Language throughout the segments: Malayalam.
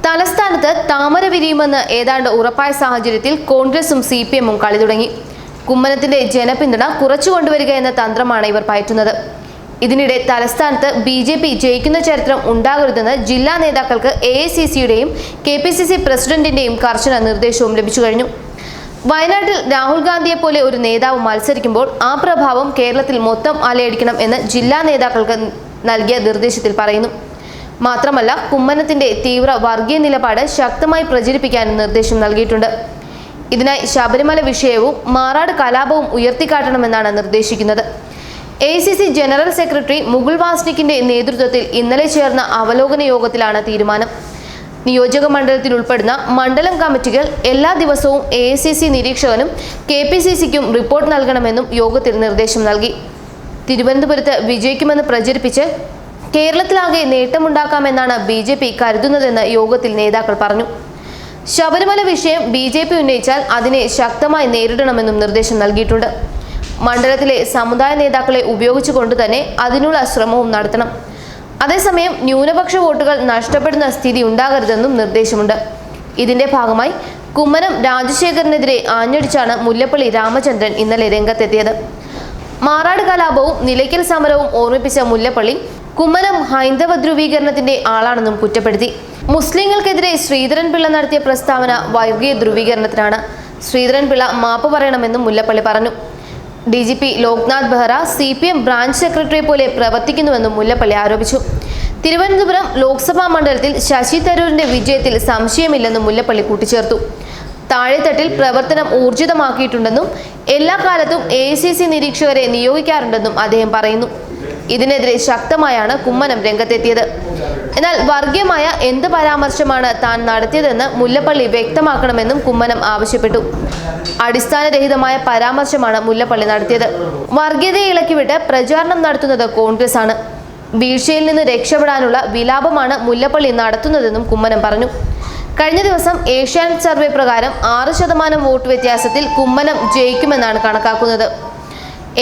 തലസ്ഥാനത്ത് താമര വിരിയുമെന്ന് ഏതാണ്ട് ഉറപ്പായ സാഹചര്യത്തിൽ കോൺഗ്രസും CPM-ഉം കളി തുടങ്ങി. കുമ്മനത്തിന്റെ ജനപിന്തുണ കുറച്ചു കൊണ്ടുവരിക എന്ന തന്ത്രമാണ് ഇവർ പയറ്റുന്നത്. ഇതിനിടെ തലസ്ഥാനത്ത് BJP ജയിക്കുന്ന ചരിത്രം ഉണ്ടാകരുതെന്ന് ജില്ലാ നേതാക്കൾക്ക് AICC-യുടെയും KPCC പ്രസിഡന്റിന്റെയും കർശന നിർദ്ദേശവും ലഭിച്ചു കഴിഞ്ഞു. വയനാട്ടിൽ രാഹുൽ ഗാന്ധിയെ പോലെ ഒരു നേതാവ് മത്സരിക്കുമ്പോൾ ആ പ്രഭാവം കേരളത്തിൽ മൊത്തം അലയടിക്കണം എന്ന് ജില്ലാ നേതാക്കൾക്ക് നൽകിയ നിർദ്ദേശത്തിൽ പറയുന്നു. മാത്രമല്ല, കുമ്മനത്തിന്റെ തീവ്ര വർഗീയ നിലപാട് ശക്തമായി പ്രചരിപ്പിക്കാൻ നിർദ്ദേശം നൽകിയിട്ടുണ്ട്. ഇതിനായി ശബരിമല വിഷയവും മാറാട് കലാപവും ഉയർത്തിക്കാട്ടണമെന്നാണ് നിർദ്ദേശിക്കുന്നത്. AICC ജനറൽ സെക്രട്ടറി മുകുൾ വാസ്നിക്കിന്റെ നേതൃത്വത്തിൽ ഇന്നലെ ചേർന്ന അവലോകന യോഗത്തിലാണ് തീരുമാനം. നിയോജക മണ്ഡലത്തിൽ ഉൾപ്പെടുന്ന മണ്ഡലം കമ്മിറ്റികൾ എല്ലാ ദിവസവും AICC നിരീക്ഷകനും KPCC-ക്കും റിപ്പോർട്ട് നൽകണമെന്നും യോഗത്തിൽ നിർദ്ദേശം നൽകി. തിരുവനന്തപുരത്ത് വിജയിക്കുമെന്ന് പ്രചരിപ്പിച്ച് കേരളത്തിലാകെ നേട്ടമുണ്ടാക്കാമെന്നാണ് BJP കരുതുന്നതെന്ന് യോഗത്തിൽ നേതാക്കൾ പറഞ്ഞു. ശബരിമല വിഷയം BJP ഉന്നയിച്ചാൽ അതിനെ ശക്തമായി നേരിടണമെന്നും നിർദ്ദേശം നൽകിയിട്ടുണ്ട്. മണ്ഡലത്തിലെ സമുദായ നേതാക്കളെ ഉപയോഗിച്ചുകൊണ്ട് തന്നെ അതിനുള്ള ശ്രമവും നടത്തണം. അതേസമയം ന്യൂനപക്ഷ വോട്ടുകൾ നഷ്ടപ്പെടുന്ന സ്ഥിതി ഉണ്ടാകരുതെന്നും നിർദ്ദേശമുണ്ട്. ഇതിന്റെ ഭാഗമായി കുമ്മനം രാജശേഖരനെതിരെ ആഞ്ഞടിച്ചാണ് മുല്ലപ്പള്ളി രാമചന്ദ്രൻ ഇന്നലെ രംഗത്തെത്തിയത്. മാറാട് കലാപവും നിലയ്ക്കൽ സമരവും ഓർമ്മിപ്പിച്ച മുല്ലപ്പള്ളി കുമ്മനം ഹൈന്ദവ ധ്രുവീകരണത്തിന്റെ ആളാണെന്നും കുറ്റപ്പെടുത്തി. മുസ്ലിങ്ങൾക്കെതിരെ ശ്രീധരൻപിള്ള നടത്തിയ പ്രസ്താവന വർഗീയ ധ്രുവീകരണത്തിനാണ്. ശ്രീധരൻപിള്ള മാപ്പ് പറയണമെന്നും മുല്ലപ്പള്ളി പറഞ്ഞു. DGP Loknath Behera CPM branch സെക്രട്ടറിയെ പോലെ പ്രവർത്തിക്കുന്നുവെന്നും മുല്ലപ്പള്ളി ആരോപിച്ചു. തിരുവനന്തപുരം ലോക്സഭാ മണ്ഡലത്തിൽ ശശി തരൂരിന്റെ വിജയത്തിൽ സംശയമില്ലെന്നും മുല്ലപ്പള്ളി കൂട്ടിച്ചേർത്തു. താഴെത്തട്ടിൽ പ്രവർത്തനം ഊർജിതമാക്കിയിട്ടുണ്ടെന്നും എല്ലാ കാലത്തും AICC നിരീക്ഷകരെ നിയോഗിക്കാറുണ്ടെന്നും അദ്ദേഹം പറയുന്നു. ഇതിനെതിരെ ശക്തമായാണ് കുമ്മനം രംഗത്തെത്തിയത്. എന്നാൽ വർഗീയമായ എന്ത് പരാമർശമാണ് താൻ നടത്തിയതെന്ന് മുല്ലപ്പള്ളി വ്യക്തമാക്കണമെന്നും കുമ്മനം ആവശ്യപ്പെട്ടു. അടിസ്ഥാനരഹിതമായ പരാമർശമാണ് മുല്ലപ്പള്ളി നടത്തിയത്. വർഗീയതയെ ഇളക്കിവിട്ട് പ്രചാരണം നടത്തുന്നത് കോൺഗ്രസ് ആണ്. വീഴ്ചയിൽ നിന്ന് രക്ഷപ്പെടാനുള്ള വിലാപമാണ് മുല്ലപ്പള്ളി നടത്തുന്നതെന്നും കുമ്മനം പറഞ്ഞു. കഴിഞ്ഞ ദിവസം ഏഷ്യാനെറ്റ് സർവേ പ്രകാരം 6% വോട്ട് വ്യത്യാസത്തിൽ കുമ്മനം ജയിക്കുമെന്നാണ് കണക്കാക്കുന്നത്.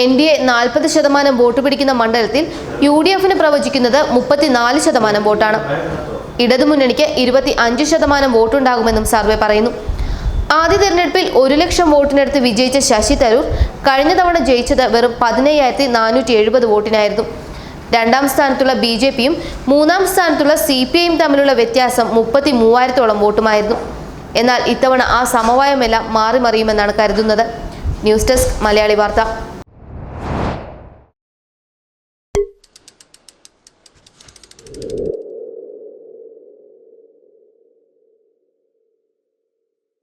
NDA 40% വോട്ട് പിടിക്കുന്ന മണ്ഡലത്തിൽ UDF-ന് പ്രവചിക്കുന്നത് 34% വോട്ടാണ്. ഇടതുമുന്നണിക്ക് 25% വോട്ടുണ്ടാകുമെന്നും സർവേ പറയുന്നു. ആദ്യ തെരഞ്ഞെടുപ്പിൽ 1 ലക്ഷം വോട്ടിനടുത്ത് വിജയിച്ച ശശി തരൂർ കഴിഞ്ഞ തവണ ജയിച്ചത് വെറും 17,470 വോട്ടിനായിരുന്നു. രണ്ടാം സ്ഥാനത്തുള്ള BJP-യും മൂന്നാം സ്ഥാനത്തുള്ള CPI-യും തമ്മിലുള്ള വ്യത്യാസം 33,000-ഓളം വോട്ടുമായിരുന്നു. എന്നാൽ ഇത്തവണ ആ സമവായമെല്ലാം മാറി മറിയുമെന്നാണ് കരുതുന്നത്. ന്യൂസ് ഡെസ്ക് മലയാളി വാർത്ത.